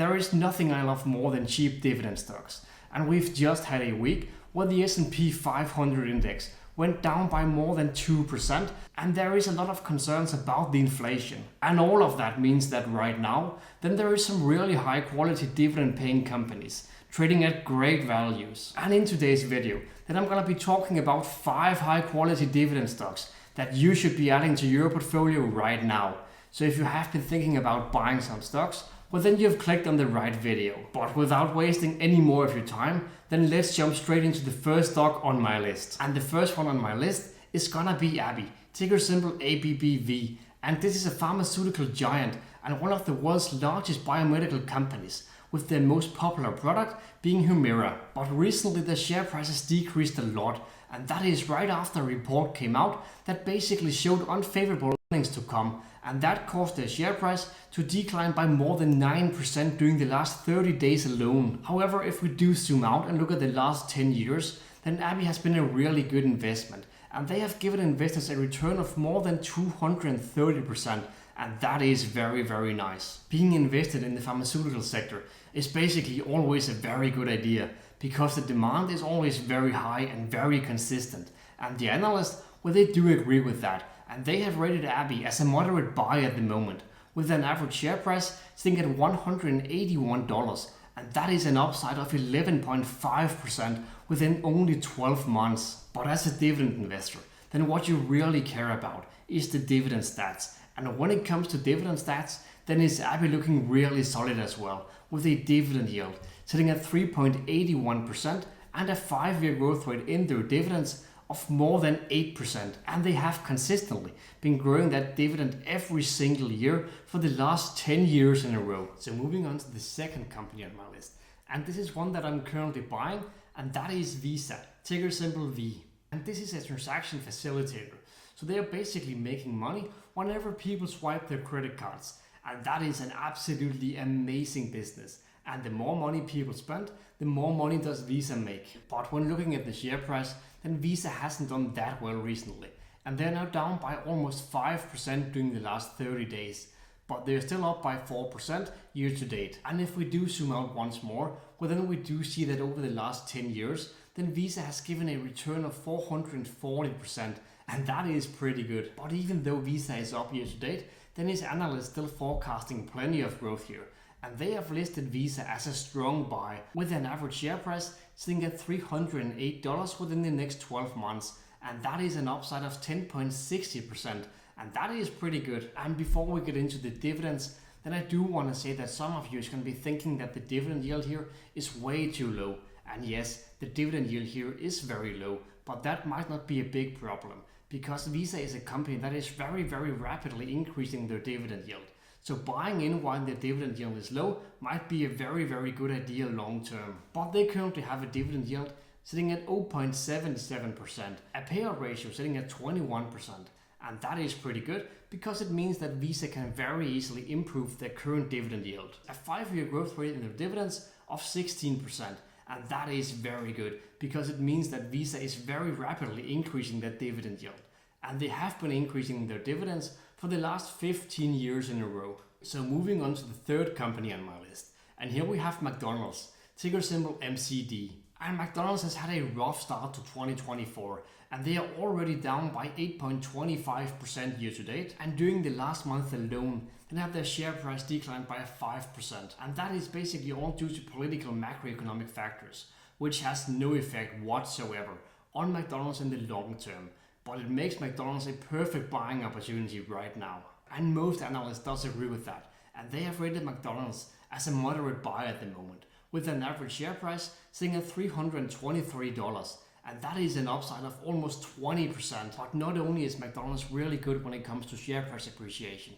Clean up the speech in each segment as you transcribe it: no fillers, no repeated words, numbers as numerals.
there is nothing I love more than cheap dividend stocks. And we've just had a week where the S&P 500 index went down by more than 2%, and there is a lot of concerns about the inflation. And all of that means that right now, then there is some really high quality dividend paying companies trading at great values. And in today's video, then I'm gonna be talking about 5 high quality dividend stocks that you should be adding to your portfolio right now. So if you have been thinking about buying some stocks, well then you've clicked on the right video. But without wasting any more of your time, then let's jump straight into the first stock on my list. And the first one on my list is gonna be AbbVie, ticker symbol ABBV. And this is a pharmaceutical giant and one of the world's largest biomedical companies, with their most popular product being Humira. But recently the share price has decreased a lot, and that is right after a report came out that basically showed unfavorable earnings to come, and that caused their share price to decline by more than 9% during the last 30 days alone. However, if we do zoom out and look at the last 10 years, then AbbVie has been a really good investment, and they have given investors a return of more than 230%, and that is very, very nice. Being invested in the pharmaceutical sector is basically always a very good idea, because the demand is always very high and very consistent, and the analysts, well, they do agree with that, and they have rated AbbVie as a moderate buy at the moment, with an average share price sitting at $181, and that is an upside of 11.5% within only 12 months. But as a dividend investor, then what you really care about is the dividend stats. And when it comes to dividend stats, then is AbbVie looking really solid as well, with a dividend yield sitting at 3.81% and a 5-year growth rate in their dividends of more than 8%. And they have consistently been growing that dividend every single year for the last 10 years in a row. So moving on to the second company on my list, and this is one that I'm currently buying, and that is Visa, ticker symbol V. And this is a transaction facilitator. So they are basically making money whenever people swipe their credit cards. And that is an absolutely amazing business. And the more money people spend, the more money does Visa make. But when looking at the share price, then Visa hasn't done that well recently. And they're now down by almost 5% during the last 30 days. But they're still up by 4% year to date. And if we do zoom out once more, well then we do see that over the last 10 years, then Visa has given a return of 440%. And that is pretty good. But even though Visa is up year to date, then is analysts still forecasting plenty of growth here. And they have listed Visa as a strong buy, with an average share price sitting at $308 within the next 12 months. And that is an upside of 10.60%. And that is pretty good. And before we get into the dividends, then I do want to say that some of you is going to be thinking that the dividend yield here is way too low. And yes, the dividend yield here is very low, but that might not be a big problem, because Visa is a company that is very, very rapidly increasing their dividend yield. So buying in while their dividend yield is low might be a very, very good idea long term. But they currently have a dividend yield sitting at 0.77%, a payout ratio sitting at 21%. And that is pretty good, because it means that Visa can very easily improve their current dividend yield. A 5-year growth rate in their dividends of 16%. And that is very good, because it means that Visa is very rapidly increasing that dividend yield. And they have been increasing their dividends for the last 15 years in a row. So moving on to the third company on my list. And here we have McDonald's, ticker symbol MCD. And McDonald's has had a rough start to 2024, and they are already down by 8.25% year to date. And during the last month alone, they have their share price declined by 5%. And that is basically all due to political macroeconomic factors, which has no effect whatsoever on McDonald's in the long term. But it makes McDonald's a perfect buying opportunity right now. And most analysts does agree with that. And they have rated McDonald's as a moderate buy at the moment, with an average share price sitting at $323. And that is an upside of almost 20%. But not only is McDonald's really good when it comes to share price appreciation,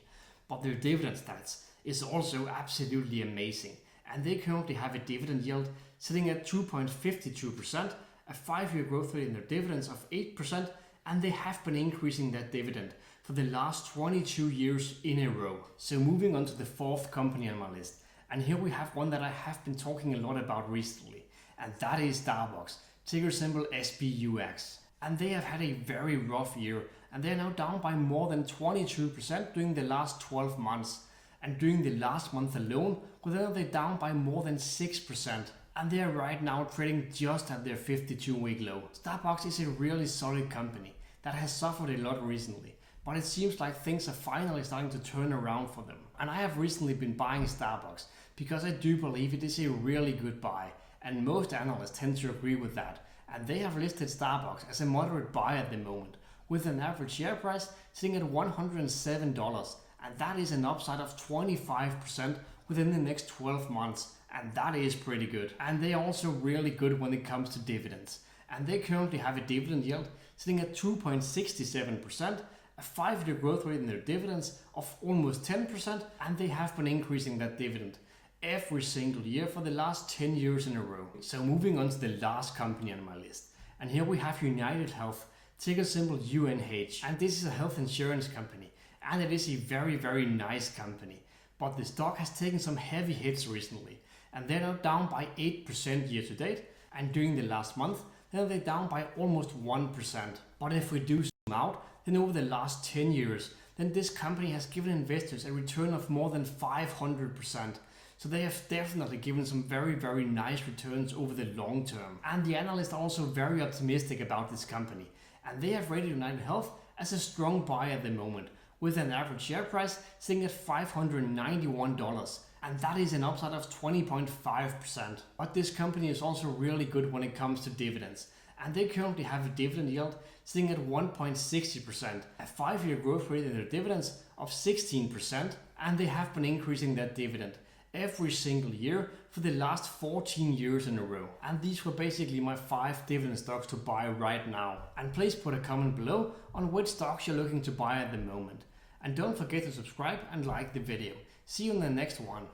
but their dividend stats is also absolutely amazing. And they currently have a dividend yield sitting at 2.52%, a 5-year growth rate in their dividends of 8%, and they have been increasing that dividend for the last 22 years in a row. So moving on to the fourth company on my list, and here we have one that I have been talking a lot about recently, and that is Starbucks, ticker symbol SBUX. And they have had a very rough year, and they are now down by more than 22% during the last 12 months. and during the last month alone, well, they're down by more than 6%. And they are right now trading just at their 52-week low. Starbucks is a really solid company that has suffered a lot recently, but it seems like things are finally starting to turn around for them. And I have recently been buying Starbucks because I do believe it is a really good buy, and most analysts tend to agree with that. And they have listed Starbucks as a moderate buy at the moment, with an average share price sitting at $107, and that is an upside of 25% within the next 12 months, and that is pretty good. And they are also really good when it comes to dividends, and they currently have a dividend yield sitting at 2.67%, a 5-year growth rate in their dividends of almost 10%, and they have been increasing that dividend every single year for the last 10 years in a row. So moving on to the last company on my list, and here we have United Health, ticker symbol UNH, and this is a health insurance company, and it is a very nice company. But the stock has taken some heavy hits recently, and they're now down by 8% year to date, and during the last month, then they're down by almost 1%. But if we do zoom out, then over the last 10 years, then this company has given investors a return of more than 500%. So they have definitely given some very nice returns over the long term. And the analysts are also very optimistic about this company, and they have rated United Health as a strong buy at the moment, with an average share price sitting at $591, and that is an upside of 20.5%. But this company is also really good when it comes to dividends, and they currently have a dividend yield sitting at 1.60%, a 5-year growth rate in their dividends of 16%, and they have been increasing that dividend every single year for the last 14 years in a row. And these were basically my 5 dividend stocks to buy right now. And please put a comment below on which stocks you're looking to buy at the moment. And don't forget to subscribe and like the video. See you in the next one.